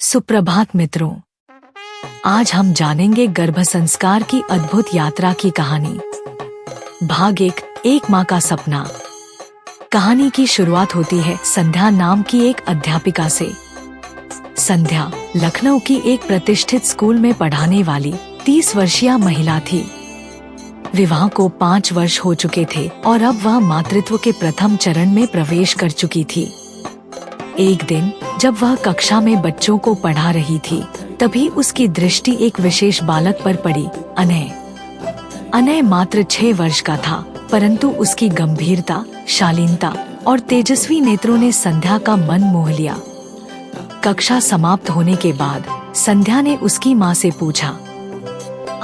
सुप्रभात मित्रों, आज हम जानेंगे गर्भ संस्कार की अद्भुत यात्रा की कहानी। भाग एक माँ का सपना। कहानी की शुरुआत होती है संध्या नाम की एक अध्यापिका से। संध्या लखनऊ की एक प्रतिष्ठित स्कूल में पढ़ाने वाली 30 वर्षीय महिला थी। विवाह को 5 वर्ष हो चुके थे और अब वह मातृत्व के प्रथम चरण में प्रवेश कर चुकी थी। एक दिन जब वह कक्षा में बच्चों को पढ़ा रही थी, तभी उसकी दृष्टि एक विशेष बालक पर पड़ी, अनय। अनय मात्र 6 वर्ष का था, परंतु उसकी गंभीरता, शालीनता और तेजस्वी नेत्रों ने संध्या का मन मोह लिया। कक्षा समाप्त होने के बाद संध्या ने उसकी माँ से पूछा,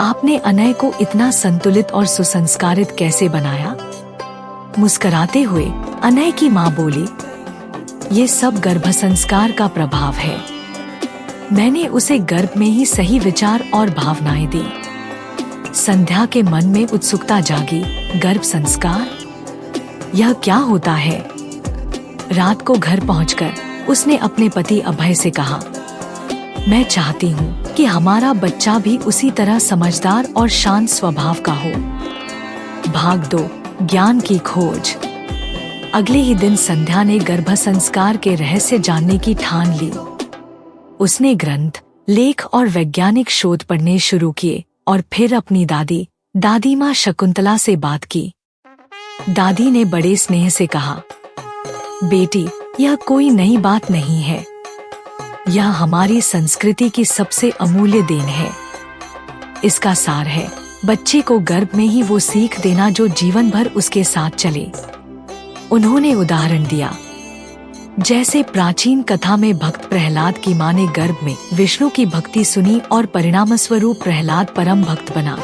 आपने अनय को इतना संतुलित और सुसंस्कारित कैसे बनाया? मुस्कुराते हुए अनय की माँ बोली, ये सब गर्भ संस्कार का प्रभाव है। मैंने उसे गर्भ में ही सही विचार और भावनाएं दी। संध्या के मन में उत्सुकता जागी, गर्भ संस्कार? यह क्या होता है? रात को घर पहुंचकर उसने अपने पति अभय से कहा, मैं चाहती हूँ कि हमारा बच्चा भी उसी तरह समझदार और शांत स्वभाव का हो। भाग 2, ज्ञान की खोज। अगले ही दिन संध्या ने गर्भ संस्कार के रहस्य जानने की ठान ली। उसने ग्रंथ, लेख और वैज्ञानिक शोध पढ़ने शुरू किए और फिर अपनी दादी माँ शकुंतला से बात की। दादी ने बड़े स्नेह से कहा, बेटी, यह कोई नई बात नहीं है। यह हमारी संस्कृति की सबसे अमूल्य देन है। इसका सार है बच्चे को गर्भ में ही वो सीख देना जो जीवन भर उसके साथ चले। उन्होंने उदाहरण दिया, जैसे प्राचीन कथा में भक्त प्रहलाद की मां ने गर्भ में विष्णु की भक्ति सुनी और परिणामस्वरूप प्रहलाद परम भक्त बना,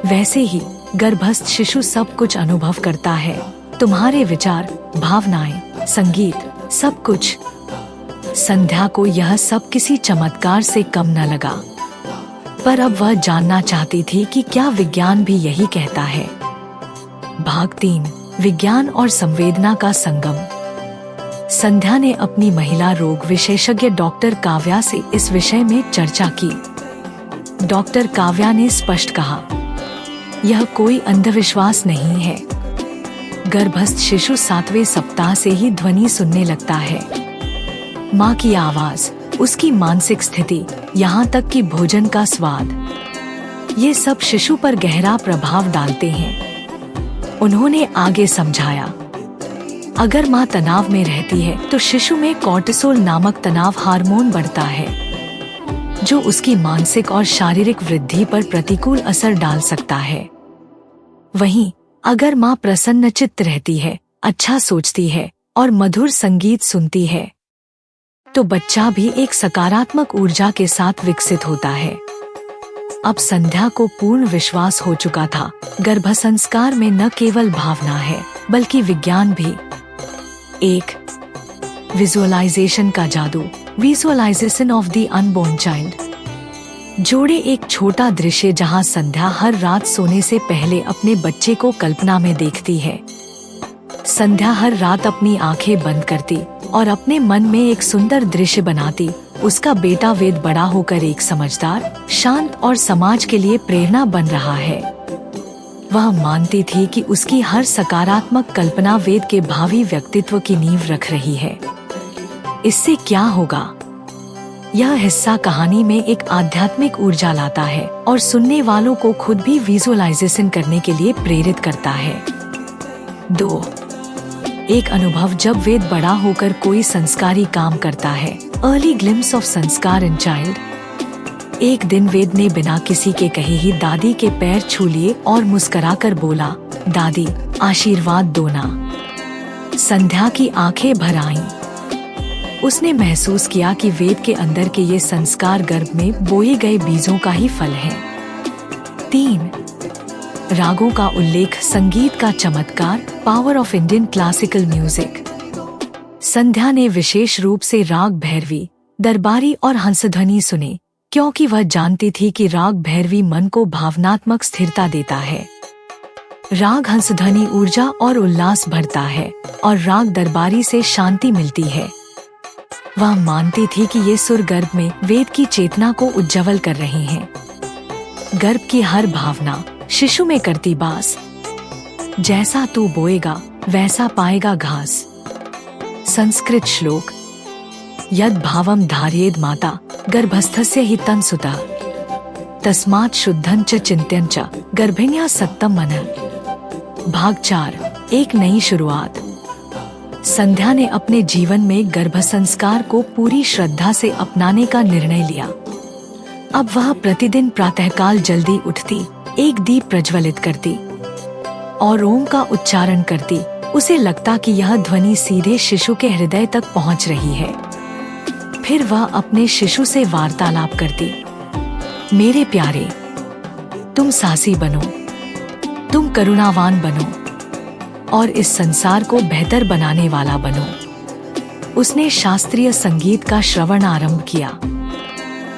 वैसे ही गर्भस्थ शिशु सब कुछ अनुभव करता है। तुम्हारे विचार, भावनाएं, संगीत, सब कुछ। संध्या को यह सब किसी चमत्कार से कम न लगा, पर अब वह जानना चाहती थी कि क्या विज्ञान भी यही कहता है। भाग 3, विज्ञान और संवेदना का संगम। संध्या ने अपनी महिला रोग विशेषज्ञ डॉक्टर काव्या से इस विषय में चर्चा की। डॉक्टर काव्या ने स्पष्ट कहा, यह कोई अंधविश्वास नहीं है। गर्भस्थ शिशु 7वें सप्ताह से ही ध्वनि सुनने लगता है। माँ की आवाज, उसकी मानसिक स्थिति, यहाँ तक कि भोजन का स्वाद, ये सब शिशु पर गहरा प्रभाव डालते हैं। उन्होंने आगे समझाया, अगर माँ तनाव में रहती है तो शिशु में कॉर्टिसोल नामक तनाव हार्मोन बढ़ता है, जो उसकी मानसिक और शारीरिक वृद्धि पर प्रतिकूल असर डाल सकता है। वहीं अगर माँ प्रसन्नचित्त रहती है, अच्छा सोचती है और मधुर संगीत सुनती है, तो बच्चा भी एक सकारात्मक ऊर्जा के साथ विकसित होता है। अब संध्या को पूर्ण विश्वास हो चुका था, गर्भ संस्कार में न केवल भावना है बल्कि विज्ञान भी। 1. विजुअलाइजेशन का जादू, visualisation of the unborn child. जोड़े एक छोटा दृश्य जहां संध्या हर रात सोने से पहले अपने बच्चे को कल्पना में देखती है। संध्या हर रात अपनी आंखें बंद करती और अपने मन में एक सुंदर दृश्य बनाती। उसका बेटा वेद बड़ा होकर एक समझदार, शांत और समाज के लिए प्रेरणा बन रहा है। वह मानती थी कि उसकी हर सकारात्मक कल्पना वेद के भावी व्यक्तित्व की नींव रख रही है। इससे क्या होगा? यह हिस्सा कहानी में एक आध्यात्मिक ऊर्जा लाता है और सुनने वालों को खुद भी विजुअलाइजेशन करने के लिए प्रेरित करता है। 2. एक अनुभव, जब वेद बड़ा होकर कोई संस्कारी काम करता है। अर्ली ग्लिम्स ऑफ संस्कार इन चाइल्ड। एक दिन वेद ने बिना किसी के कहे ही दादी के पैर छू लिए और मुस्कुराकर बोला, दादी, आशीर्वाद दो ना। संध्या की आंखें भर आईं। उसने महसूस किया कि वेद के अंदर के ये संस्कार गर्भ में बोए गए बीजों का ही फल है। 3. रागों का उल्लेख, संगीत का चमत्कार, power of Indian classical music. संध्या ने विशेष रूप से राग भैरवी, दरबारी और हंसध्वनि सुने, क्योंकि वह जानती थी कि राग भैरवी मन को भावनात्मक स्थिरता देता है। राग हंसध्वनि ऊर्जा और उल्लास भरता है और राग दरबारी से शांति मिलती है। वह मानती थी कि ये सुर गर्भ में वेद की चेतना को उज्जवल कर रहे हैं। गर्भ की हर भावना शिशु में करती बास। जैसा तू बोएगा वैसा पाएगा घास। संस्कृत श्लोक। यद भावम धारयेद माता गर्भस्थस्य हि तन्सुतः तस्मात् शुद्धं च चिंत्यं च गर्भिण्या सत्तम मनः। भाग 4। एक नई शुरुआत। संध्या ने अपने जीवन में गर्भ संस्कार को पूरी श्रद्धा से अपनाने का निर्णय लिया। अब वह प्रतिदिन प्रातःकाल जल्दी उठती, एक दीप प्रज्वलित करती और ओम का उच्चारण करती। उसे लगता कि यह ध्वनि सीधे शिशु के हृदय तक पहुंच रही है। फिर वह अपने शिशु से वार्तालाप करती। मेरे प्यारे, तुम साहसी बनो, तुम करुणावान बनो और इस संसार को बेहतर बनाने वाला बनो। उसने शास्त्रीय संगीत का श्रवण आरंभ किया।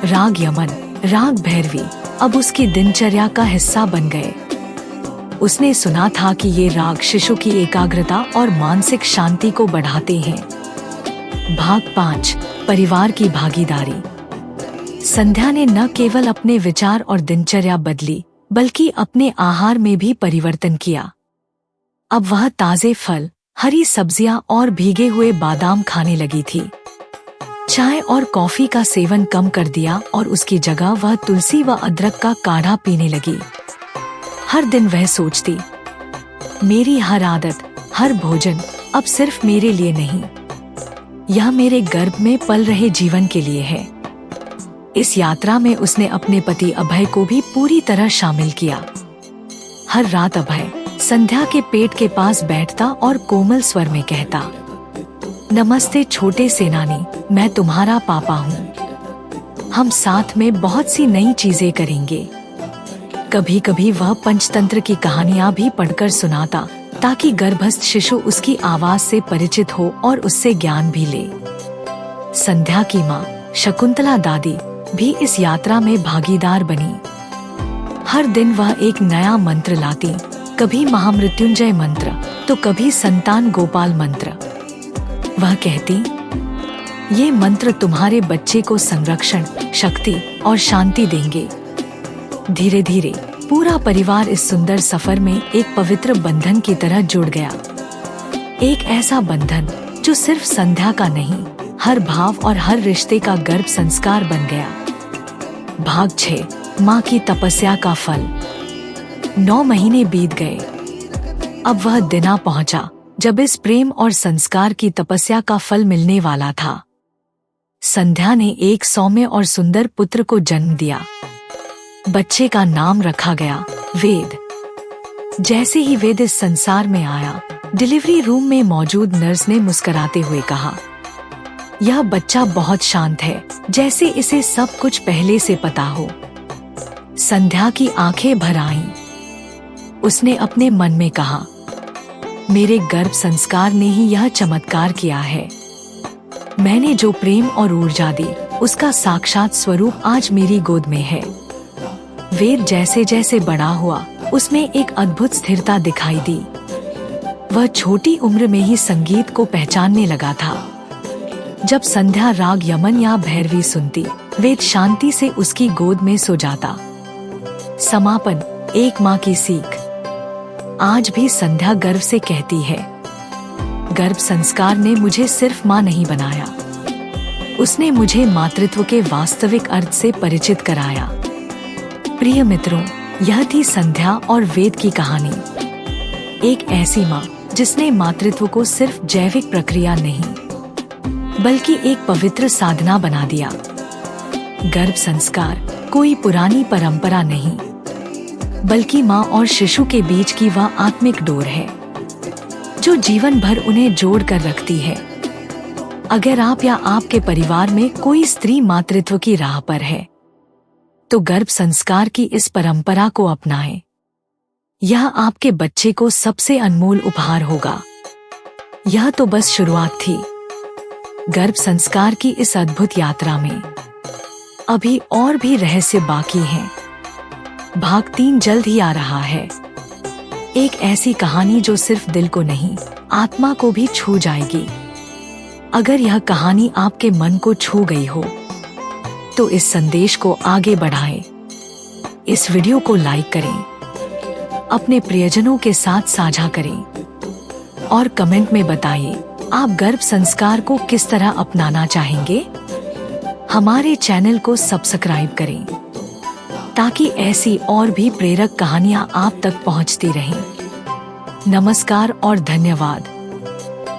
राग यमन, राग भैरवी अब उसकी दिनचर्या का हिस्सा बन गए। उसने सुना था कि ये राग शिशु की एकाग्रता और मानसिक शांति को बढ़ाते हैं। भाग 5। परिवार की भागीदारी। संध्या ने न केवल अपने विचार और दिनचर्या बदली, बल्कि अपने आहार में भी परिवर्तन किया। अब वह ताजे फल, हरी सब्जियां और भीगे हुए बादाम खाने लगी थी। चाय और कॉफी का सेवन कम कर दिया और उसकी जगह वह तुलसी व अदरक का काढ़ा पीने लगी। हर दिन वह सोचती, मेरी हर आदत, हर भोजन अब सिर्फ मेरे लिए नहीं, यह मेरे गर्भ में पल रहे जीवन के लिए है। इस यात्रा में उसने अपने पति अभय को भी पूरी तरह शामिल किया। हर रात अभय संध्या के पेट के पास बैठता और कोमल स्वर में कहता, नमस्ते छोटे सेनानी, मैं तुम्हारा पापा हूँ। हम साथ में बहुत सी नई चीजें करेंगे। कभी कभी वह पंचतंत्र की कहानियां भी पढ़कर सुनाता, ताकि गर्भस्थ शिशु उसकी आवाज से परिचित हो और उससे ज्ञान भी ले। संध्या की माँ शकुंतला दादी भी इस यात्रा में भागीदार बनी। हर दिन वह एक नया मंत्र लाती, कभी महामृत्युंजय मंत्र तो कभी संतान गोपाल मंत्र। वह कहती, ये मंत्र तुम्हारे बच्चे को संरक्षण, शक्ति और शांति देंगे। धीरे धीरे पूरा परिवार इस सुंदर सफर में एक पवित्र बंधन की तरह जुड़ गया। एक ऐसा बंधन जो सिर्फ संध्या का नहीं, हर भाव और हर रिश्ते का गर्भ संस्कार बन गया। भाग 6। माँ की तपस्या का फल। 9 महीने बीत गए। अब वह दिन आ पहुंचा जब इस प्रेम और संस्कार की तपस्या का फल मिलने वाला था। संध्या ने एक सौम्य और सुंदर पुत्र को जन्म दिया। बच्चे का नाम रखा गया वेद। जैसे ही वेद इस संसार में आया, डिलीवरी रूम में मौजूद नर्स ने मुस्कुराते हुए कहा, यह बच्चा बहुत शांत है, जैसे इसे सब कुछ पहले से पता हो। संध्या की आंखें भर आईं। उसने अपने मन में कहा, मेरे गर्भ संस्कार ने ही यह चमत्कार किया है। मैंने जो प्रेम और ऊर्जा दी, उसका साक्षात स्वरूप आज मेरी गोद में है। वेद जैसे जैसे बड़ा हुआ, उसमें एक अद्भुत स्थिरता दिखाई दी। वह छोटी उम्र में ही संगीत को पहचानने लगा था। जब संध्या राग यमन या भैरवी सुनती, वेद शांति से उसकी गोद में सो जाता। समापन। एक माँ की सीख। आज भी संध्या गर्व से कहती है, गर्भ संस्कार ने मुझे सिर्फ माँ नहीं बनाया, उसने मुझे मातृत्व के वास्तविक अर्थ से परिचित कराया। प्रिय मित्रों, यह थी संध्या और वेद की कहानी। एक ऐसी माँ जिसने मातृत्व को सिर्फ जैविक प्रक्रिया नहीं, बल्कि एक पवित्र साधना बना दिया। गर्भ संस्कार कोई पुरानी परंपरा नहीं, बल्कि माँ और शिशु के बीच की वह आत्मिक डोर है जो जीवन भर उन्हें जोड़ कर रखती है। अगर आप या आपके परिवार में कोई स्त्री मातृत्व की राह पर है, तो गर्भ संस्कार की इस परंपरा को अपनाएं। यह आपके बच्चे को सबसे अनमोल उपहार होगा। यह तो बस शुरुआत थी। गर्भ संस्कार की इस अद्भुत यात्रा में अभी और भी रहस्य बाकी हैं। भाग 3 जल्द ही आ रहा है। एक ऐसी कहानी जो सिर्फ दिल को नहीं, आत्मा को भी छू जाएगी। अगर यह कहानी आपके मन को छू गई हो तो इस संदेश को आगे बढ़ाएं। इस वीडियो को लाइक करें, अपने प्रियजनों के साथ साझा करें और कमेंट में बताइए आप गर्भ संस्कार को किस तरह अपनाना चाहेंगे। हमारे चैनल को सब्सक्राइब करें ताकि ऐसी और भी प्रेरक कहानियां आप तक पहुंचती रहें। नमस्कार और धन्यवाद।